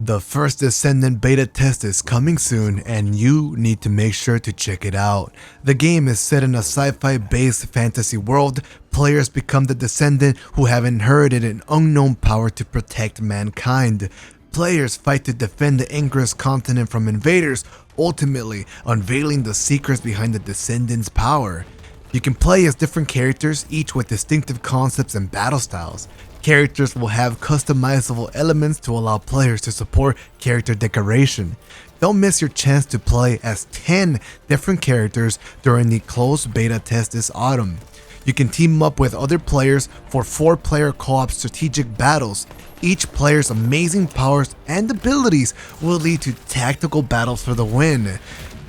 The first Descendant beta test is coming soon and you need to make sure to check it out. The game is set in a sci-fi based fantasy world. Players become the Descendant who have inherited an unknown power to protect mankind. Players fight to defend the Ingress continent from invaders, ultimately unveiling the secrets behind the Descendant's power. You can play as different characters, each with distinctive concepts and battle styles. Characters will have customizable elements to allow players to support character decoration. Don't miss your chance to play as 10 different characters during the closed beta test this autumn. You can team up with other players for 4-player co-op strategic battles. Each player's amazing powers and abilities will lead to tactical battles for the win.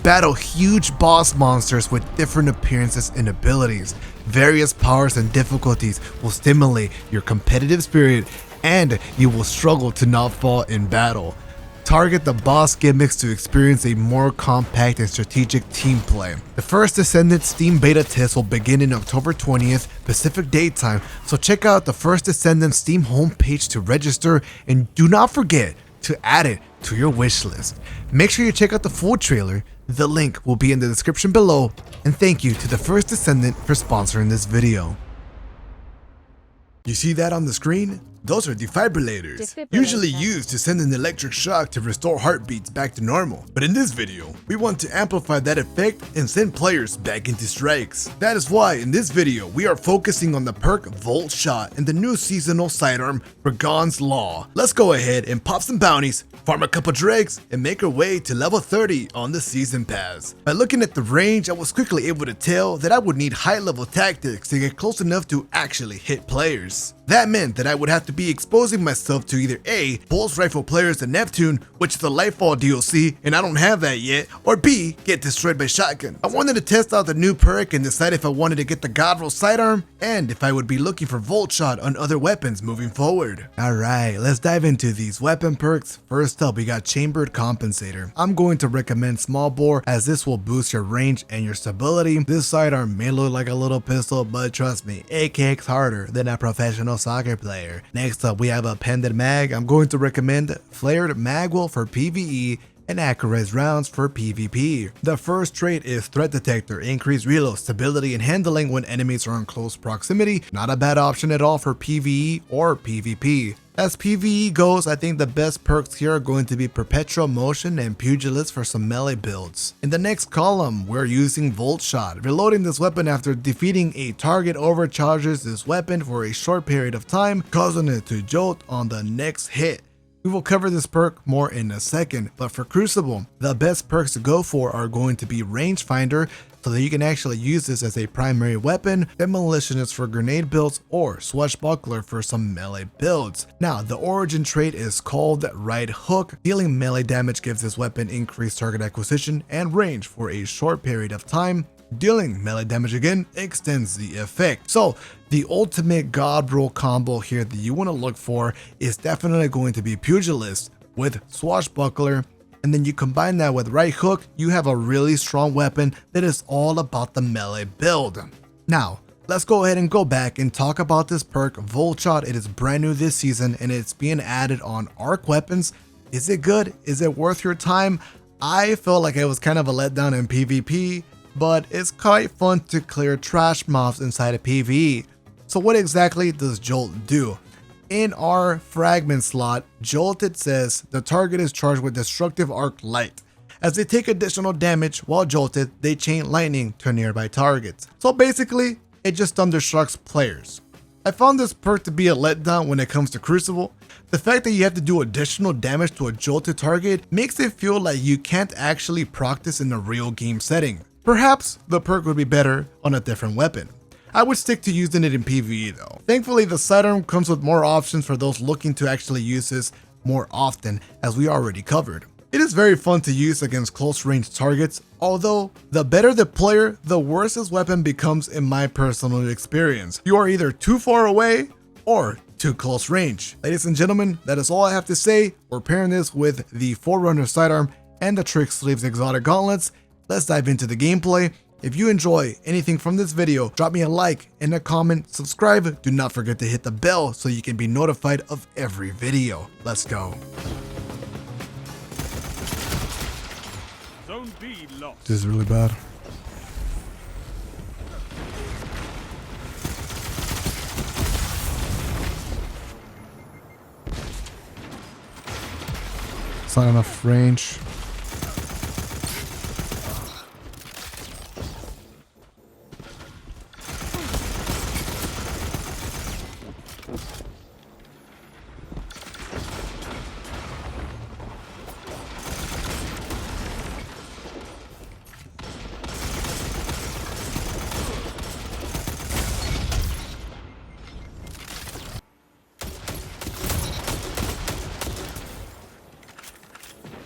Battle huge boss monsters with different appearances and abilities. Various powers and difficulties will stimulate your competitive spirit and you will struggle to not fall in battle. Target the boss gimmicks to experience a more compact and strategic team play. The first Descendant Steam beta test will begin in October 20th Pacific Daytime, so check out the first Descendant Steam homepage to register and do not forget to add it to your wish list. Make sure you check out the full trailer. The link will be in the description below, and thank you to the first Descendant for sponsoring this video. You see that on the screen? Those are defibrillators, usually used to send an electric shock to restore heartbeats back to normal. But in this video, we want to amplify that effect and send players back into strikes. That is why in this video, we are focusing on the perk Voltshot and the new seasonal sidearm Brigand's Law. Let's go ahead and pop some bounties, farm a couple dregs, and make our way to level 30 on the season pass. By looking at the range, I was quickly able to tell that I would need high level tactics to get close enough to actually hit players. That meant that I would have to be exposing myself to either A, Pulse Rifle players in Neptune, which is the Lightfall DLC and I don't have that yet, or B, get destroyed by shotgun. I wanted to test out the new perk and decide if I wanted to get the Godroll sidearm and if I would be looking for Voltshot on other weapons moving forward. Alright, let's dive into these weapon perks. First up, we got Chambered Compensator. I'm going to recommend Small Bore as this will boost your range and your stability. This sidearm may look like a little pistol, but trust me, it kicks harder than a professional soccer player. Next up, we have a Pendant Mag. I'm going to recommend Flared Magwell for PvE and Accurate rounds for PvP. The first trait is Threat Detector, increased reload, stability, and handling when enemies are in close proximity. Not a bad option at all for PvE or PvP. As PvE goes, I think the best perks here are going to be Perpetual Motion and Pugilist for some melee builds. In the next column, we're using Voltshot. Reloading this weapon after defeating a target overcharges this weapon for a short period of time, causing it to jolt on the next hit. We will cover this perk more in a second, but for Crucible, the best perks to go for are going to be Rangefinder, so that you can actually use this as a primary weapon, Demolitionist for grenade builds, or Swashbuckler for some melee builds. Now, the origin trait is called Right Hook. Dealing melee damage gives this weapon increased target acquisition and range for a short period of time. Dealing melee damage again extends the effect. So the ultimate Godroll combo here that you want to look for is definitely going to be Pugilist with Swashbuckler, and then you combine that with Right Hook, you have a really strong weapon that is all about the melee build. Now, let's go ahead and go back and talk about this perk Voltshot. It is brand new this season and it's being added on arc weapons. Is it good? Is it worth your time? I felt like it was kind of a letdown in PvP, but it's quite fun to clear trash mobs inside of PvE. So what exactly does Jolt do? In our fragment slot, Jolted says the target is charged with destructive arc light. As they take additional damage while jolted, they chain lightning to nearby targets. So basically, it just thunderstrucks players. I found this perk to be a letdown when it comes to Crucible. The fact that you have to do additional damage to a jolted target makes it feel like you can't actually practice in a real game setting. Perhaps the perk would be better on a different weapon. I would stick to using it in PvE though. Thankfully, the sidearm comes with more options for those looking to actually use this more often, as we already covered. It is very fun to use against close range targets, although the better the player, the worse this weapon becomes in my personal experience. You are either too far away or too close range. Ladies and gentlemen, that is all I have to say. We're pairing this with the Forerunner sidearm and the Trick Sleeves exotic gauntlets. Let's dive into the gameplay. If you enjoy anything from this video, drop me a like and a comment, subscribe. Do not forget to hit the bell so you can be notified of every video. Let's go. Zone B lost. This is really bad. It's not enough range.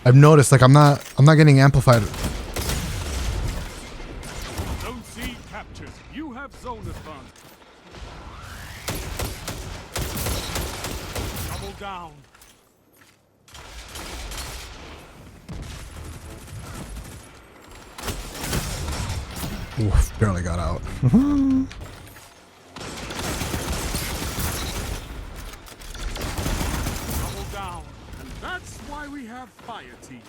I've noticed, like, I'm not getting amplified. Zone C captured. You have zone advantage. Double down. Oof, barely got out. Double down. And that's why we have fire team.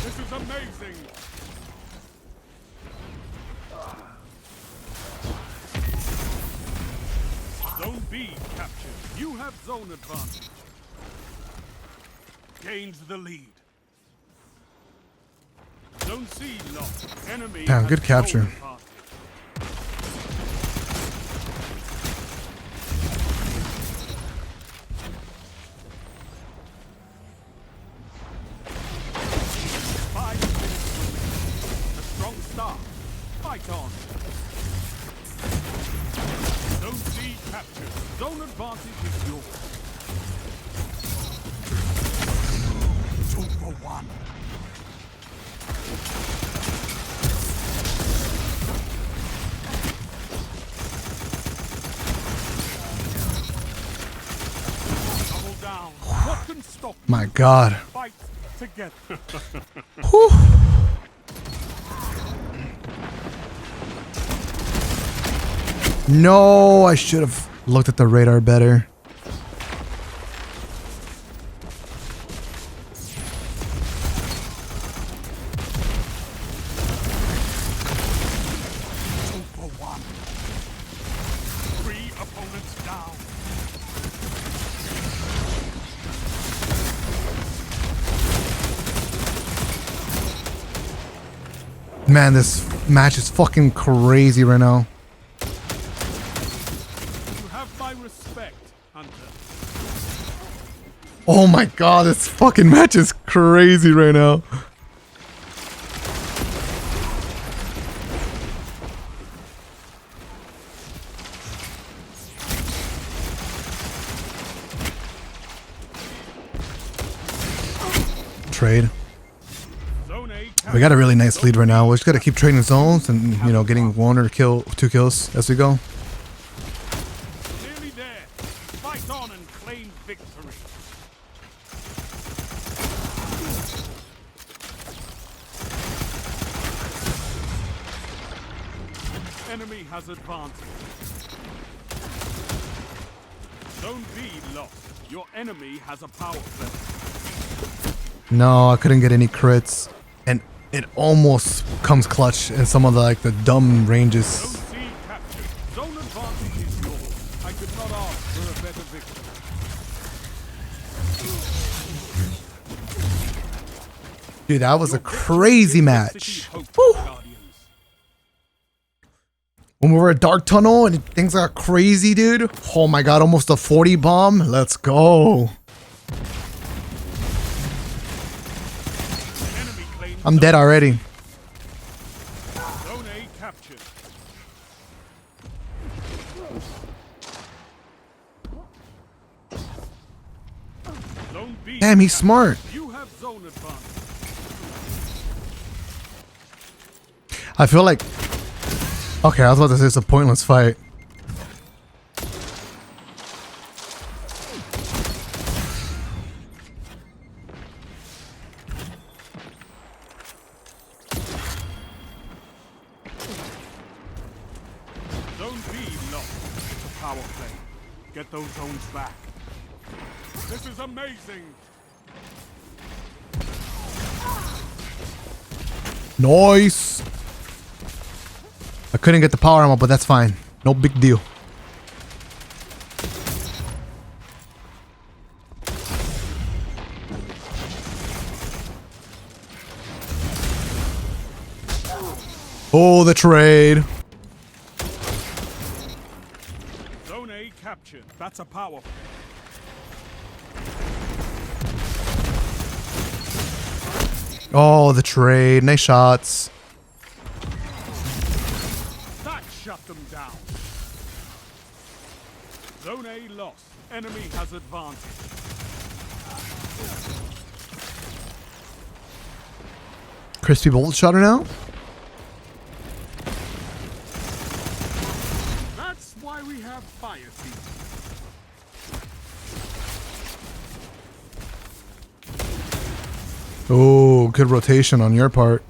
This is amazing. Zone B captured. You have zone advantage. Gains the lead. Zone C lost. Enemy. Damn, has good capture. zone advantage. Fight on. Zone C captured. Zone advantage is yours. 2 for 1. Double down. What can stop you? My God. Fight together. Whew. No, I should have looked at the radar better. For 1. 3 opponents down. Man, this match is fucking crazy right now. You have my respect, Hunter. Oh my God, this fucking match is crazy right now. Trade. Zone A We got a really nice lead right now. We just gotta keep trading zones and, you know, getting 1 or 2 kills as we go. nearly there. Fight on and claim victory. Enemy has advantage. Zone B lost. Your enemy has a power play. No, I couldn't get any crits. And it almost comes clutch in some of the, like, the dumb ranges. Zone C captured. Zone advantage is yours. I could not ask for a better victory. Dude, that was a crazy match. Woo. When we were at Dark Tunnel and things got crazy, dude. Oh my God, almost a 40 bomb. Let's go. I'm dead already. Zone A captured. Zone B Damn, he's captured. smart. You have zone advantage. I feel like... Okay, I was about to say it's a pointless fight. Zone B lost. It's a power play. Get those zones back. This is amazing. Nice. I couldn't get the power ammo, but that's fine. No big deal. Oh, the trade. Zone A captured. That's a power. Oh, the trade. Nice shots. That shut them down. Zone A lost. Enemy has advantage. Crispy Voltshot now? That's why we have fire team. Oh, good rotation on your part.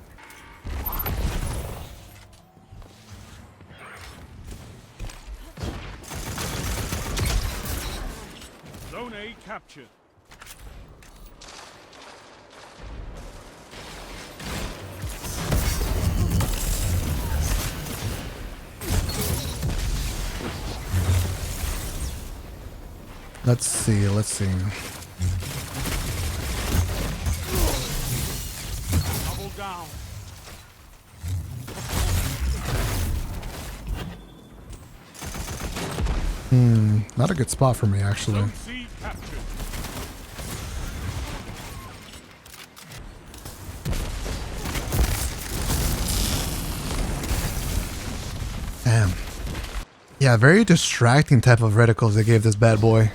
Zone A captured. Let's see, let's see. Double down. Not a good spot for me, actually. Zone C captured. Damn. Yeah, very distracting type of reticles they gave this bad boy.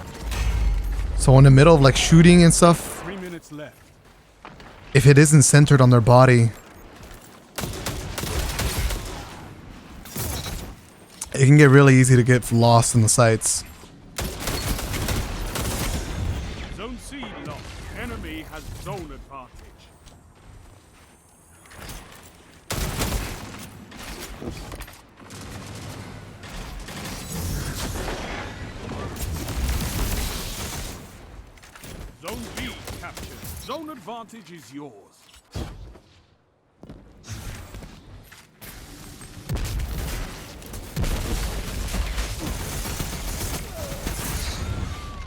So in the middle of like shooting and stuff, 3 minutes left. if it isn't centered on their body, it can get really easy to get lost in the sights. Zone C lost. Enemy has zone advantage. Zone B captured. Zone advantage is yours.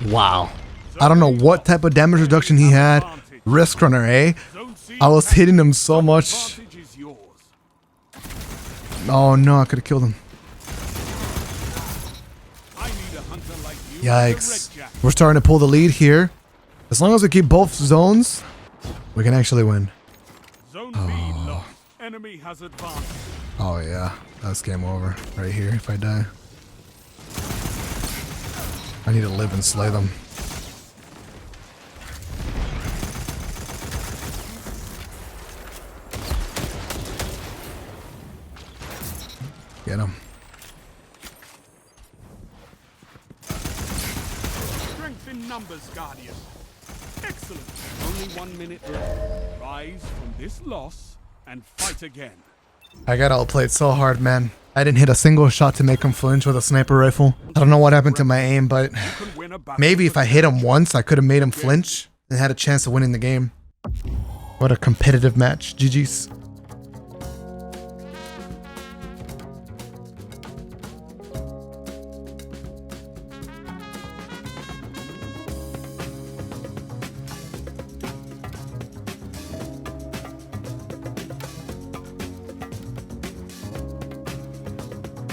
Wow. I don't know what type of damage reduction he had. Risk runner, eh? Zone C I was hitting him so captured. much. Advantage is yours. Oh no, I could have killed him. I need a hunter like you. and a Yikes. red jack. We're starting to pull the lead here. As long as we keep both zones, we can actually win. Zone B lost. Enemy has advantage. Oh yeah, that's game over right here if I die. I need to live and slay them. Get him. Strength in numbers, Guardian. Excellent. Only 1 minute left. Rise from this loss and fight again. I got outplayed so hard, man. I didn't hit a single shot to make him flinch with a sniper rifle. I don't know what happened to my aim, but You can win a battle. maybe if I hit him once, I could have made him flinch and had a chance of winning the game. What a competitive match. GG's.